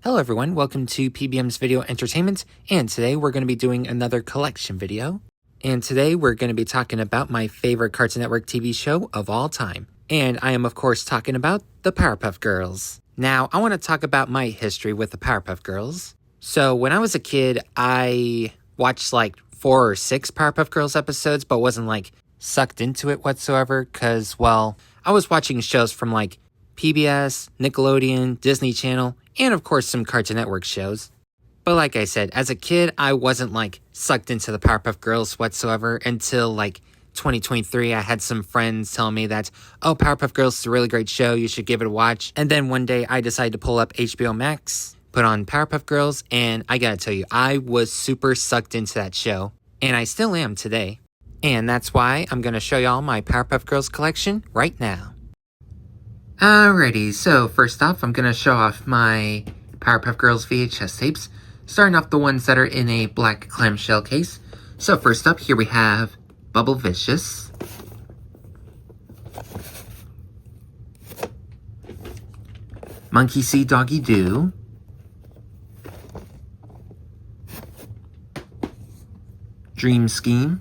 Hello everyone, welcome to PBM's Video Entertainment, and today we're going to be doing another collection video. And today we're going to be talking about my favorite Cartoon Network TV show of all time. And I am of course talking about the Powerpuff Girls. Now, I want to talk about my history with the Powerpuff Girls. So when I was a kid, I watched like 4 or 6 Powerpuff Girls episodes, but wasn't like sucked into it whatsoever, because, well, I was watching shows from like PBS, Nickelodeon, Disney Channel, and of course some Cartoon Network shows. But like I said, as a kid, I wasn't like sucked into the Powerpuff Girls whatsoever until like 2023. I had some friends telling me that, oh, Powerpuff Girls is a really great show, you should give it a watch. And then one day I decided to pull up HBO Max, put on Powerpuff Girls, and I gotta tell you, I was super sucked into that show. And I still am today. And that's why I'm gonna show y'all my Powerpuff Girls collection right now. Alrighty, so first off, I'm going to show off my Powerpuff Girls VHS tapes, starting off the ones that are in a black clamshell case. So first up, here we have Bubble Vicious, Monkey See, Doggy Do, Dream Scheme,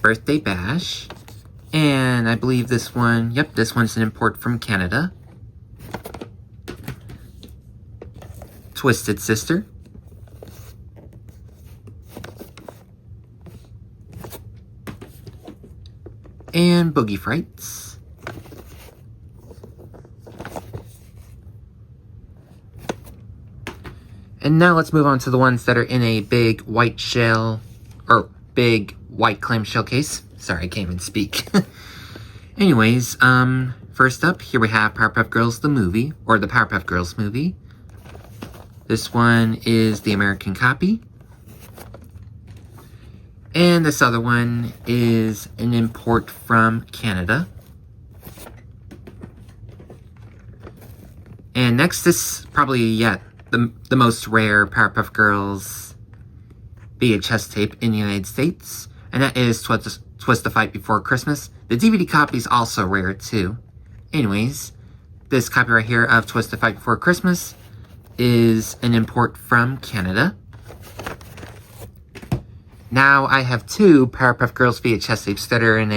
Birthday Bash, and I believe this one, yep, this one's an import from Canada. Twisted Sister, and Boogie Frights. And now let's move on to the ones that are in a big white shell, or big white clamshell case. Sorry, I can't even speak. Anyways, first up, here we have Powerpuff Girls the movie, or the Powerpuff Girls movie. This one is the American copy. And this other one is an import from Canada. And next is probably, yeah, the most rare Powerpuff Girls VHS tape in the United States. And that is Twist the Fight Before Christmas. The DVD copy is also rare too. Anyways, this copy right here of Twist the Fight Before Christmas is an import from Canada. Now I have 2 Powerpuff Girls VHS tapes that are in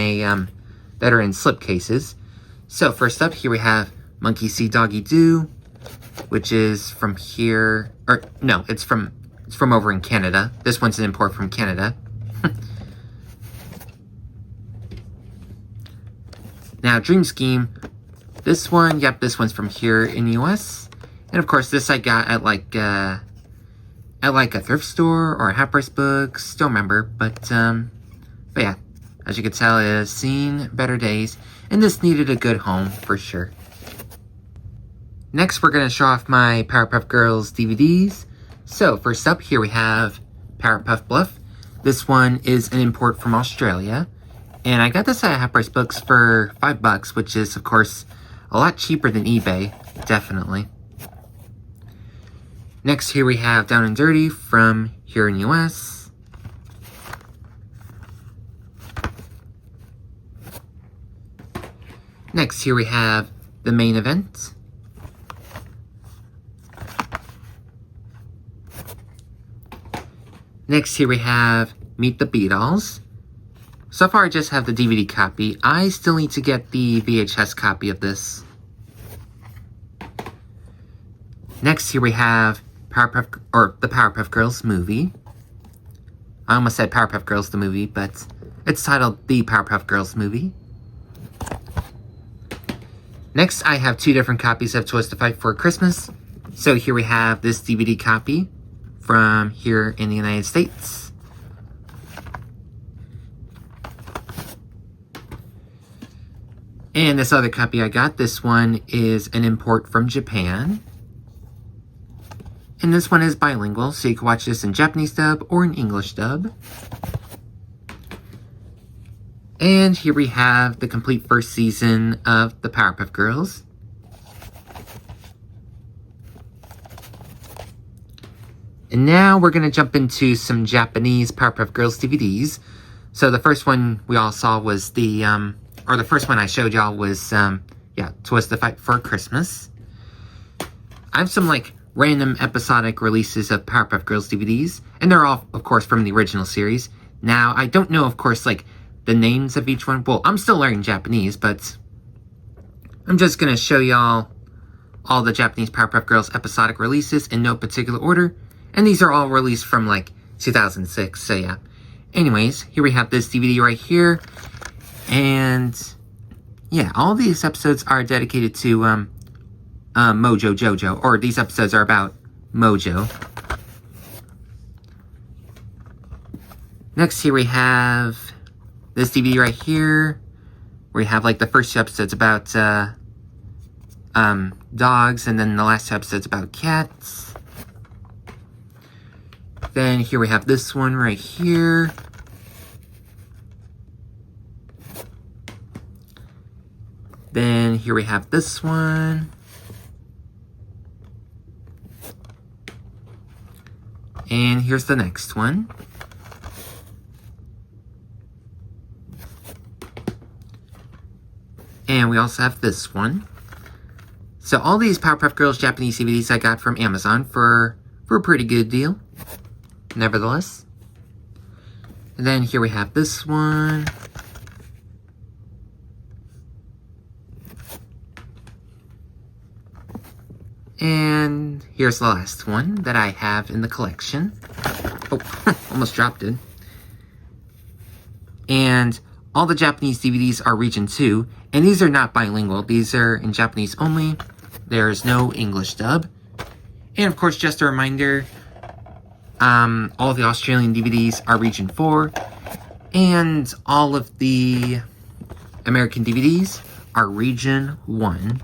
slipcases. So first up, here we have Monkey See, Doggy Do, which is from here, or no, it's from over in Canada. This one's an import from Canada. Now, Dream Scheme, this one, yep, this one's from here in the US. And of course, this I got at like a thrift store or a Half Price Books, don't remember, but yeah, as you can tell, it has seen better days, and this needed a good home for sure. Next, we're going to show off my Powerpuff Girls DVDs. So, first up, here we have Powerpuff Bluff. This one is an import from Australia. And I got this at Half Price Books for $5, which is, of course, a lot cheaper than eBay. Definitely. Next, here we have Down and Dirty from here in the US. Next, here we have The Main Event. Next, here we have Meet the Beatles. So far, I just have the DVD copy. I still need to get the VHS copy of this. Next, here we have the Powerpuff Girls movie. I almost said Powerpuff Girls the movie, but it's titled The Powerpuff Girls movie. Next, I have 2 different copies of Twist the Fight for Christmas. So here we have this DVD copy from here in the United States. And this other copy I got, this one is an import from Japan. And this one is bilingual, so you can watch this in Japanese dub or in English dub. And here we have the complete first season of the Powerpuff Girls. And now we're going to jump into some Japanese Powerpuff Girls DVDs. So the first one we all saw was the or the first one I showed y'all was, yeah, Twist the Fight for Christmas. I have some, like, random episodic releases of Powerpuff Girls DVDs, and they're all, of course, from the original series. Now, I don't know, of course, like, the names of each one. Well, I'm still learning Japanese, but I'm just gonna show y'all all the Japanese Powerpuff Girls episodic releases in no particular order, and these are all released from, like, 2006, so yeah. Anyways, here we have this DVD right here, and yeah, all these episodes are dedicated to, Mojo Jojo, or these episodes are about Mojo. Next, here we have this DVD right here, where we have, like, the first two episodes about, dogs, and then the last two episodes about cats. Then here we have this one right here. Then here we have this one. And here's the next one. And we also have this one. So all these Powerpuff Girls Japanese DVDs I got from Amazon for a pretty good deal, nevertheless. And then here we have this one. And here's the last one that I have in the collection. Oh, almost dropped it. And all the Japanese DVDs are region 2, and these are not bilingual. These are in Japanese only. There is no English dub. And of course, just a reminder, all the Australian DVDs are region 4, and all of the American DVDs are region 1.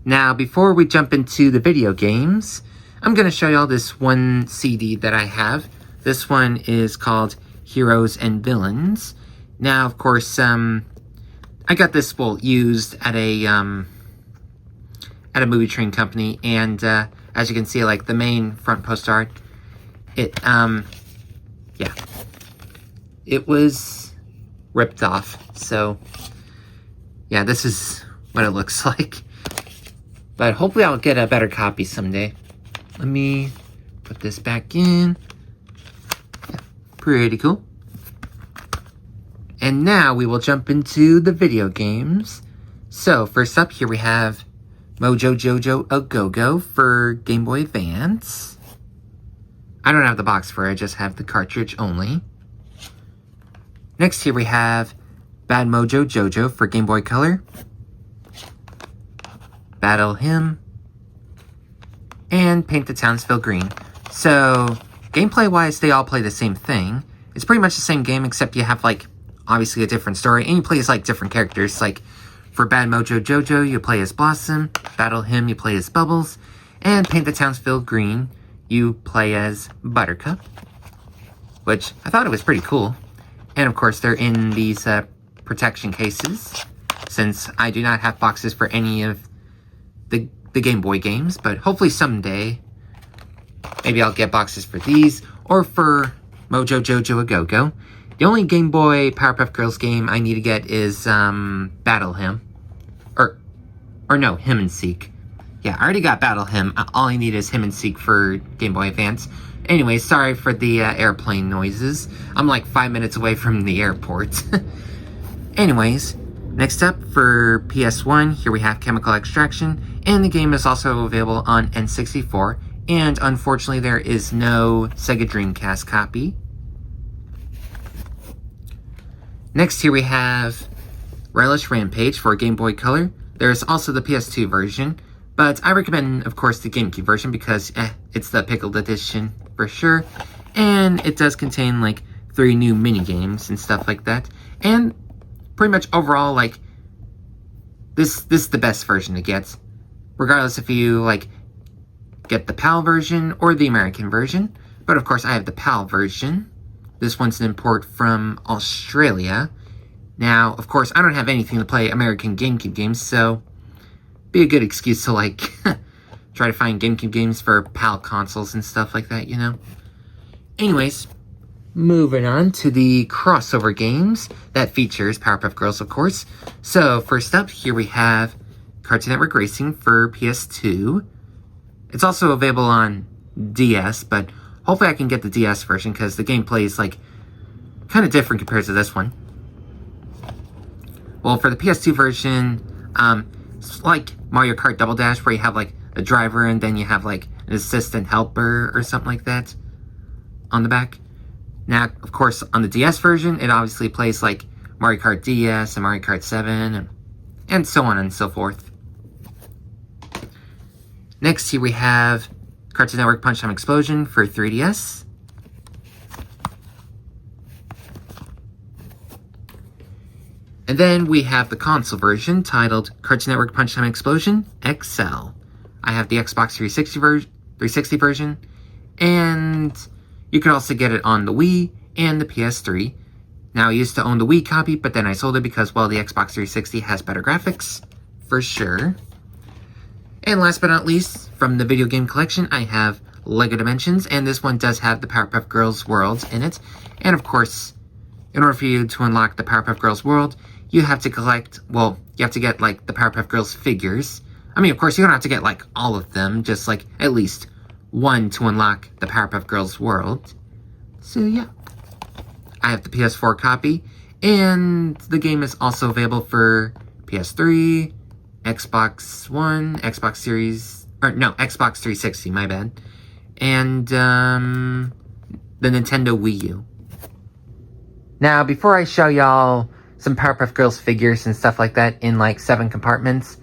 Now, before we jump into the video games, I'm going to show y'all this one CD that I have. This one is called Heroes and Villains. Now, of course, I got this, well, used at a movie train company, and as you can see, like, the main front poster art, yeah, it was ripped off. So, yeah, this is what it looks like. But hopefully I'll get a better copy someday. Let me put this back in. Yeah, pretty cool. And now we will jump into the video games. So first up, here we have Mojo Jojo A Go-Go for Game Boy Advance. I don't have the box for it, I just have the cartridge only. Next, here we have Bad Mojo Jojo for Game Boy Color. Battle Hymn, and Paint the Townsville Green. So, gameplay-wise, they all play the same thing. It's pretty much the same game, except you have, like, obviously a different story, and you play as, like, different characters. Like, for Bad Mojo Jojo, you play as Blossom, Battle Hymn, you play as Bubbles, and Paint the Townsville Green, you play as Buttercup, which I thought it was pretty cool. And, of course, they're in these protection cases, since I do not have boxes for any of the Game Boy games, but hopefully someday, maybe I'll get boxes for these, or for Mojo Jojo A Go-Go. The only Game Boy Powerpuff Girls game I need to get is, Battle Hymn. Or no, Him and Seek. Yeah, I already got Battle Hymn. All I need is Him and Seek for Game Boy Advance. Anyway, sorry for the, airplane noises. I'm like 5 minutes away from the airport. Anyways, next up, for PS1, here we have Chemical Extraction, and the game is also available on N64, and unfortunately there is no Sega Dreamcast copy. Next, here we have Relish Rampage for Game Boy Color. There's also the PS2 version, but I recommend, of course, the GameCube version because, it's the pickled edition for sure, and it does contain, like, 3 new mini-games and stuff like that, and pretty much overall, like, this is the best version to get, regardless if you, like, get the PAL version or the American version. But of course I have the PAL version. This one's an import from Australia. Now, of course, I don't have anything to play American GameCube games, so be a good excuse to, like, try to find GameCube games for PAL consoles and stuff like that, you know? Anyways, Moving on to the crossover games that features Powerpuff Girls, of course. So first up, here we have Cartoon Network Racing for PS2. It's also available on DS, but hopefully I can get the DS version because the gameplay is like kind of different compared to this one. Well, for the PS2 version, it's like Mario Kart Double Dash where you have like a driver and then you have like an assistant helper or something like that on the back. Now, of course, on the DS version, it obviously plays like Mario Kart DS and Mario Kart 7 and so on and so forth. Next, here we have Cartoon Network Punch Time Explosion for 3DS. And then we have the console version titled Cartoon Network Punch Time Explosion XL. I have the Xbox 360 version, and you could also get it on the Wii and the PS3. Now, I used to own the Wii copy, but then I sold it because, well, the Xbox 360 has better graphics, for sure. And last but not least, from the video game collection, I have LEGO Dimensions, and this one does have the Powerpuff Girls worlds in it. And of course, in order for you to unlock the Powerpuff Girls world, you have to collect, well, you have to get, like, the Powerpuff Girls figures. I mean, of course, you don't have to get, like, all of them, just, like, at least one to unlock the Powerpuff Girls world. So, yeah. I have the PS4 copy, and the game is also available for PS3, Xbox One, Xbox 360, my bad, and, the Nintendo Wii U. Now, before I show y'all some Powerpuff Girls figures and stuff like that in, like, 7 compartments,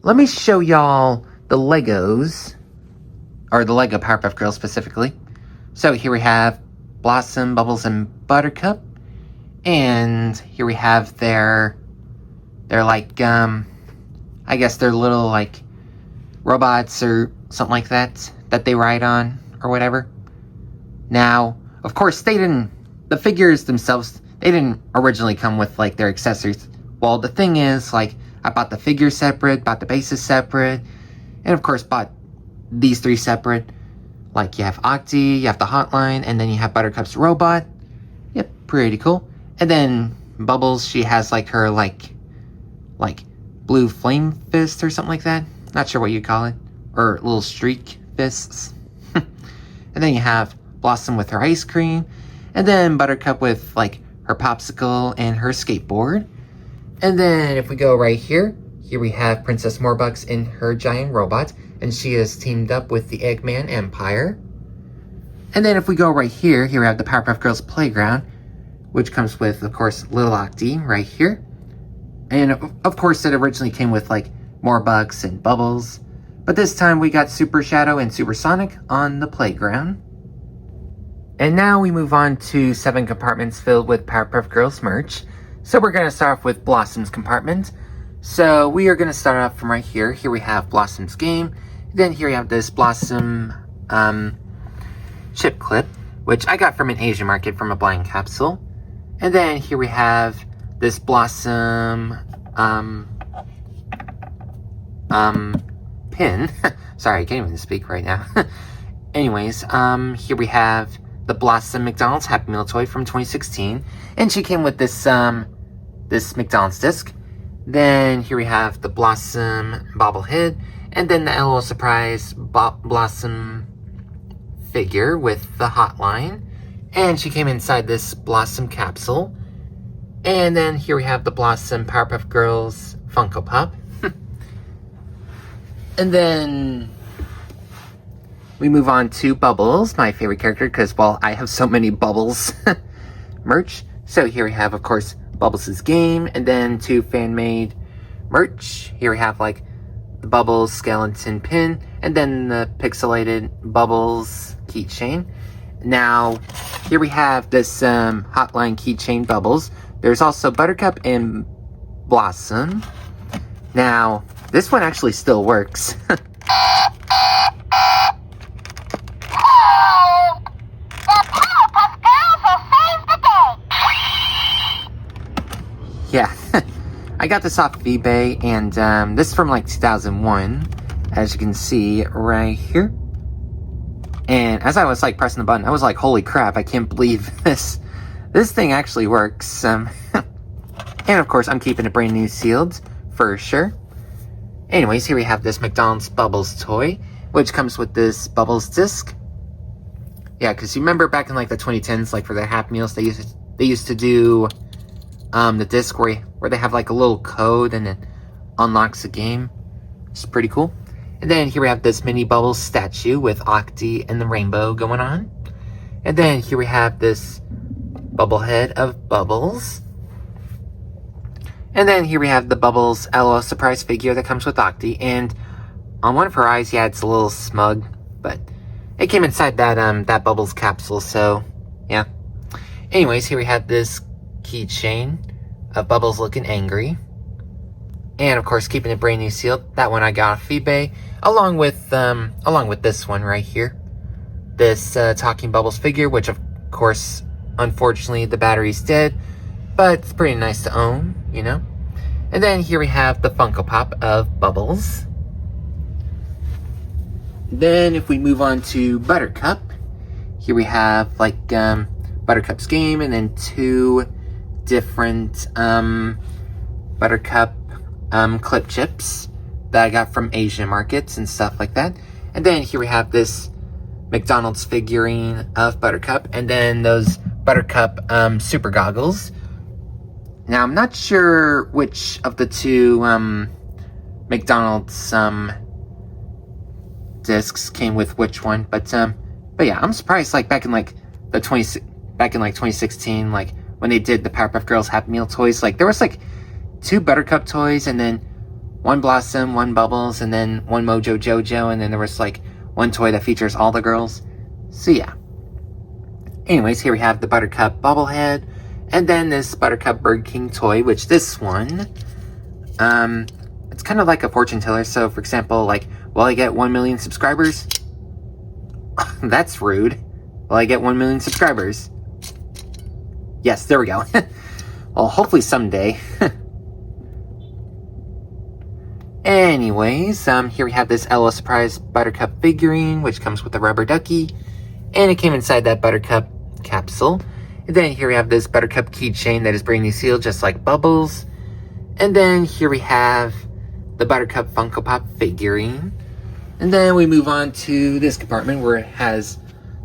let me show y'all the Legos, or the Lego Powerpuff Girls specifically. So here we have Blossom, Bubbles, and Buttercup. And here we have their like, I guess they're little, like, robots or something like that they ride on or whatever. Now, of course, the figures themselves, they didn't originally come with, like, their accessories. Well, the thing is, like, I bought the figures separate, bought the bases separate, and of course bought these 3 separate. Like, you have Octi, you have the Hotline, and then you have Buttercup's robot. Yep, pretty cool. And then Bubbles, she has, like, her, like blue flame fist or something like that. Not sure what you call it. Or little streak fists. And then you have Blossom with her ice cream. And then Buttercup with, like, her popsicle and her skateboard. And then if we go right here we have Princess Morbucks in her giant robot. And she is teamed up with the Eggman Empire. And then if we go right here we have the Powerpuff Girls Playground, which comes with, of course, Little Octi right here. And of course, it originally came with, like, Morbucks and Bubbles. But this time we got Super Shadow and Super Sonic on the playground. And now we move on to 7 compartments filled with Powerpuff Girls merch. So we're going to start off with Blossom's compartment. So we are going to start off from right here. Here we have Blossom's game. Then here we have this Blossom chip clip, which I got from an Asian market from a blind capsule. And then here we have this Blossom pin. Sorry, I can't even speak right now. Anyways, here we have the Blossom McDonald's Happy Meal toy from 2016. And she came with this this McDonald's disc. Then here we have the Blossom bobblehead. And then the LOL Surprise Blossom figure with the Hotline. And she came inside this Blossom capsule. And then here we have the Blossom Powerpuff Girls Funko Pop. And then we move on to Bubbles, my favorite character, because, well, I have so many Bubbles merch. So here we have, of course, Bubbles' game, and then 2 fan-made merch. Here we have, like, the Bubbles skeleton pin, and then the pixelated Bubbles keychain. Now, here we have this Hotline keychain Bubbles. There's also Buttercup and Blossom. Now, this one actually still works. Yeah, I got this off of eBay, and this is from like 2001, as you can see right here. And as I was like pressing the button, I was like, holy crap, I can't believe this thing actually works. And of course, I'm keeping it brand new sealed for sure. Anyways, here we have this McDonald's Bubbles toy, which comes with this Bubbles disc. Yeah, because you remember back in like the 2010s, like for their Happy Meals, they used to do the disc where they have like a little code and it unlocks the game. It's pretty cool. And then here we have this mini Bubbles statue with Octi and the rainbow going on. And then here we have this Bubblehead of Bubbles. And then here we have the Bubbles LOL surprise figure that comes with Octi. And on one of her eyes, yeah, it's a little smug, but it came inside that Bubbles capsule, so yeah. Anyways, here we have this keychain of Bubbles looking angry. And of course, keeping it brand new sealed. That one I got off eBay, along with this one right here, this talking Bubbles figure, which of course, unfortunately, the battery's dead, but it's pretty nice to own, you know. And then here we have the Funko Pop of Bubbles. Then if we move on to Buttercup, here we have like Buttercup's game, and then 2 different Buttercup clip chips that I got from Asian markets and stuff like that. And then here we have this McDonald's figurine of Buttercup, and then those Buttercup super goggles. Now I'm not sure which of the 2 McDonald's discs came with which one, but yeah, I'm surprised. Like back in 2016, like when they did the Powerpuff Girls Happy Meal toys, like there was like 2 Buttercup toys, and then 1 Blossom, 1 Bubbles, and then 1 Mojo Jojo, and then there was like 1 toy that features all the girls. So yeah. Anyways, here we have the Buttercup Bubblehead, and then this Buttercup Burger King toy, which this one, it's kind of like a fortune teller. So for example, like, will I get 1 million subscribers? That's rude. Will I get 1 million subscribers? Yes, there we go. Well, hopefully someday. Anyways, here we have this LOL Surprise Buttercup figurine, which comes with a rubber ducky, and it came inside that Buttercup capsule. And then here we have this Buttercup keychain that is brand new sealed, just like Bubbles. And then here we have the Buttercup Funko Pop figurine. And then we move on to this compartment where it has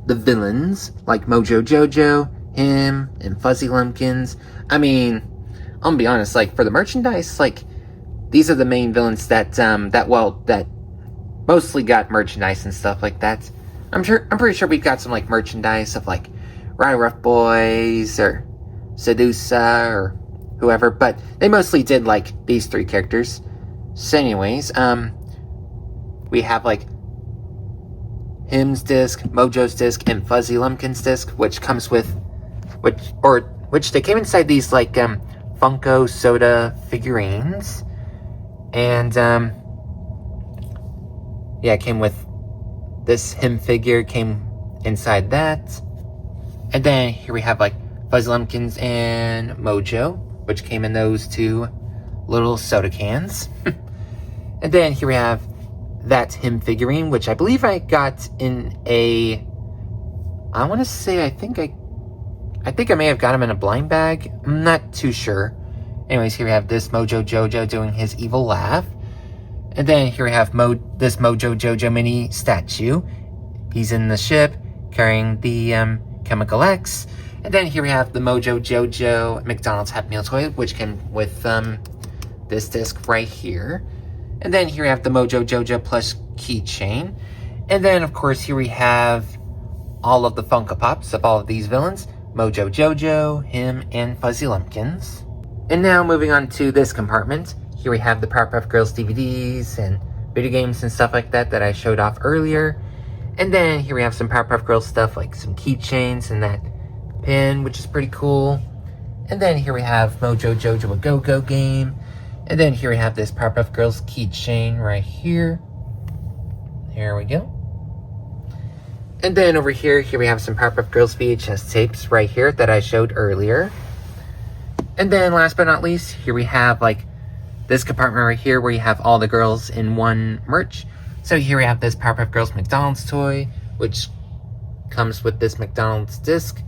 the villains, like Mojo Jojo, him, and Fuzzy Lumpkins. I mean, I'm gonna be honest, like, for the merchandise, like, these are the main villains that mostly got merchandise and stuff like that. I'm pretty sure we've got some, like, merchandise of, like, Rye Rough Boys, or Sedusa, or whoever, but they mostly did, like, these 3 characters. So anyways, we have, like, Him's disc, Mojo's disc, and Fuzzy Lumpkin's disc, which comes with, which they came inside these, like, Funko Soda figurines. And, yeah, it came with this Him figure, came inside that. And then here we have, like, Fuzzy Lumpkins and Mojo, which came in those 2 little soda cans. And then here we have that Him figurine, which I believe I got in a, I want to say, I think I may have got him in a blind bag. I'm not too sure. Anyways, here we have this Mojo Jojo doing his evil laugh. And then here we have this Mojo Jojo mini statue. He's in the ship carrying the Chemical X. And then here we have the Mojo Jojo McDonald's Happy Meal toy, which came with this disc right here. And then here we have the Mojo Jojo plush keychain. And then, of course, here we have all of the Funko Pops of all of these villains. Mojo Jojo, Him, and Fuzzy Lumpkins. And now moving on to this compartment. Here we have the Powerpuff Girls DVDs and video games and stuff like that I showed off earlier. And then here we have some Powerpuff Girls stuff, like some keychains and that pin, which is pretty cool. And then here we have Mojo Jojo a Go-Go game. And then here we have this Powerpuff Girls keychain right here. There we go. And then over here we have some Powerpuff Girls VHS tapes right here that I showed earlier. And then last but not least, here we have like this compartment right here where you have all the girls in one merch. So here we have this Powerpuff Girls McDonald's toy, which comes with this McDonald's disc.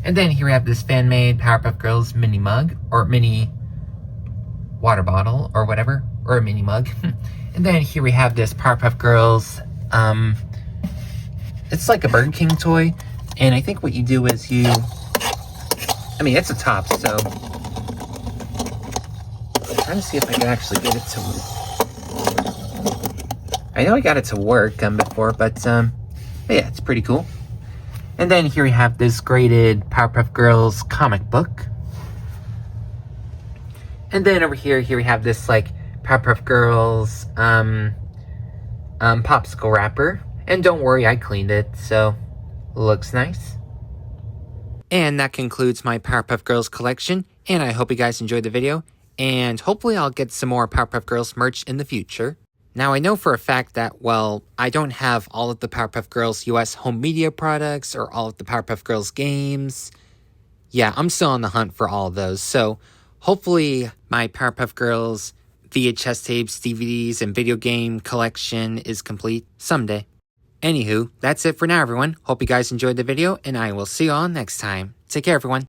And then here we have this fan-made Powerpuff Girls mini mug, or mini water bottle, or whatever, or a mini mug. And then here we have this Powerpuff Girls, it's like a Burger King toy. And I think what you do is I mean, it's a top, so I'm trying to see if I can actually get it to work. I know I got it to work before, but yeah, it's pretty cool. And then here we have this graded Powerpuff Girls comic book. And then over here we have this like Powerpuff Girls popsicle wrapper. And don't worry, I cleaned it, so looks nice. And that concludes my Powerpuff Girls collection, and I hope you guys enjoyed the video, and hopefully I'll get some more Powerpuff Girls merch in the future. Now, I know for a fact that, well, I don't have all of the Powerpuff Girls US home media products or all of the Powerpuff Girls games. Yeah, I'm still on the hunt for all of those, so hopefully my Powerpuff Girls VHS tapes, DVDs, and video game collection is complete someday. Anywho, that's it for now, everyone. Hope you guys enjoyed the video, and I will see you all next time. Take care, everyone.